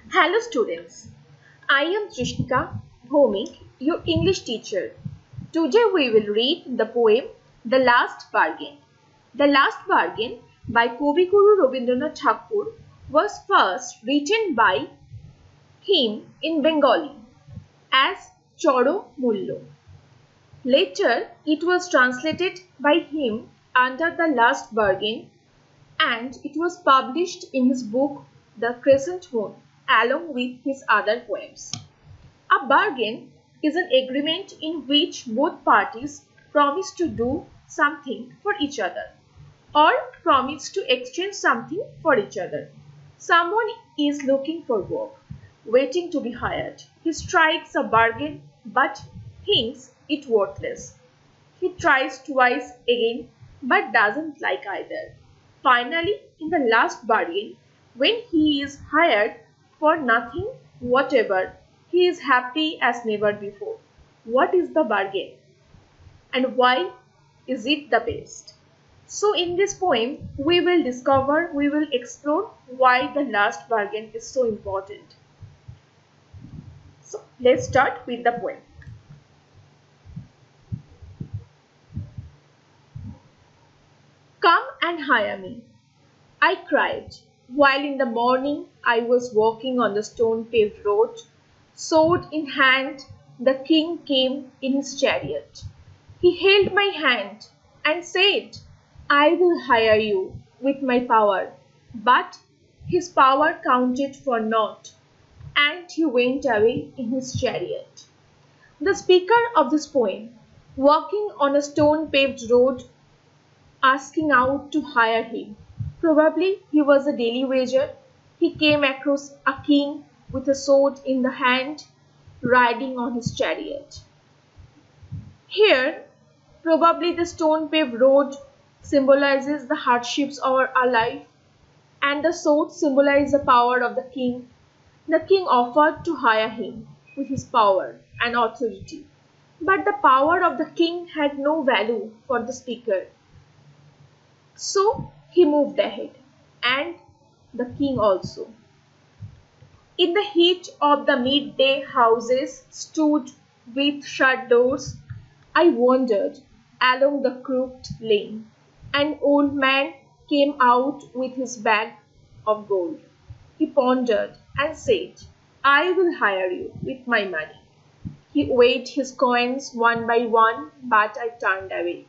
Hello students, I am Trishnika Bhomik, your English teacher. Today we will read the poem The Last Bargain. The Last Bargain by Kobiguru Rabindranath Thakur was first written by him in Bengali as CHAROM MULYO. Later it was translated by him under The Last Bargain and it was published in his book The Crescent Moon along with his other poems. A bargain is an agreement in which both parties promise to do something for each other or promise to exchange something for each other. Someone is looking for work, waiting to be hired. He strikes a bargain but thinks it worthless. He tries twice again but doesn't like either. Finally, in the last bargain, when he is hired for nothing whatever, he is happy as never before. What is the bargain? And why is it the best? So in this poem, we will explore why the last bargain is so important. So let's start with the poem. Come and hire me, I cried, while in the morning I was walking on the stone-paved road. Sword in hand, the king came in his chariot. He held my hand and said, I will hire you with my power. But his power counted for naught, and he went away in his chariot. The speaker of this poem, walking on a stone-paved road, asking out to hire him. Probably he was a daily wager. He came across a king with a sword in the hand, riding on his chariot. Here, probably the stone-paved road symbolizes the hardships of our life, and the sword symbolizes the power of the king. The king offered to hire him with his power and authority, but the power of the king had no value for the speaker. So he moved ahead, and the king also. In the heat of the midday, houses stood with shut doors. I wandered along the crooked lane. An old man came out with his bag of gold. He pondered and said, I will hire you with my money. He weighed his coins one by one, but I turned away.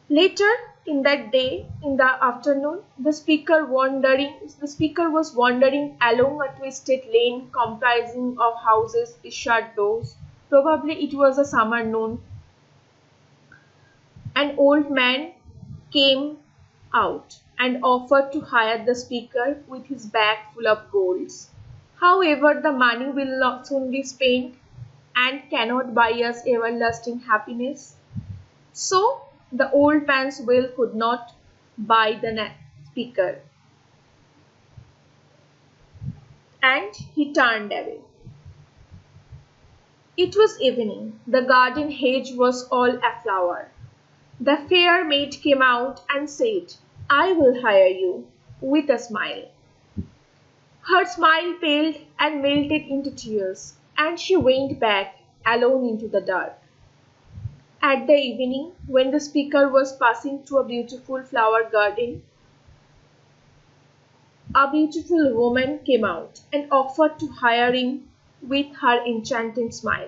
Later in that day, in the afternoon, the speaker was wandering along a twisted lane comprising of houses with shut doors. Probably it was a summer noon. An old man came out and offered to hire the speaker with his bag full of golds. However, the money will not soon be spent and cannot buy us everlasting happiness. So, the old man's will could not buy the speaker, and he turned away. It was evening. The garden hedge was all aflower. The fair maid came out and said, I will hire you, with a smile. Her smile paled and melted into tears, and she went back alone into the dark. At the evening, when the speaker was passing through a beautiful flower garden, a beautiful woman came out and offered to hire him with her enchanting smile.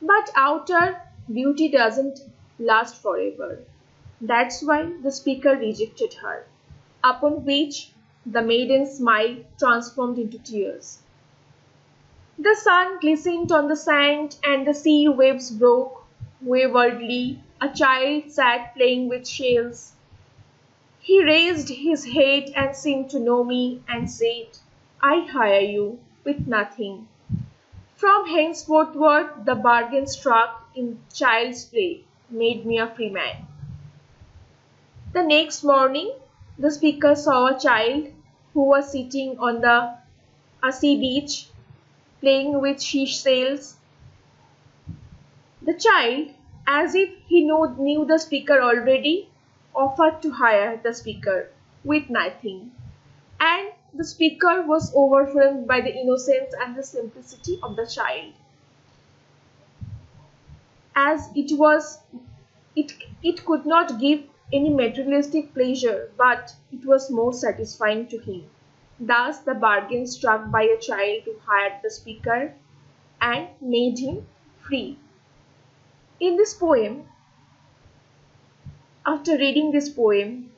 But outer beauty doesn't last forever. That's why the speaker rejected her, upon which the maiden's smile transformed into tears. The sun glistened on the sand and the sea waves broke waywardly. A child sat playing with shells. He raised his head and seemed to know me and said, I hire you with nothing. From henceforth the bargain struck in child's play made me a free man. The next morning, the speaker saw a child who was sitting on a sea beach playing with seashells. The child, as if he knew the speaker already, offered to hire the speaker with nothing, and the speaker was overwhelmed by the innocence and the simplicity of the child. As it could not give any materialistic pleasure, but it was more satisfying to him. Thus, the bargain struck by a child who hired the speaker and made him free. In this poem, after reading this poem,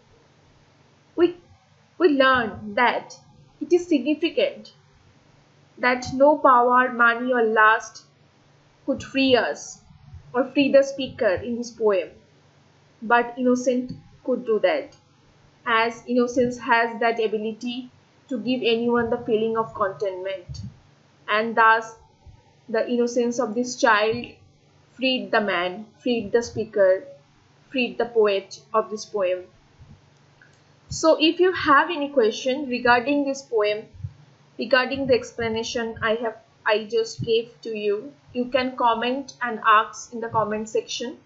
we learn that it is significant that no power, money or lust could free us or free the speaker in this poem, but innocence could do that, as innocence has that ability to give anyone the feeling of contentment, and thus the innocence of this child freed the man, freed the speaker, freed the poet of this poem. So if you have any question regarding this poem, regarding the explanation I just gave to you, you can comment and ask in the comment section.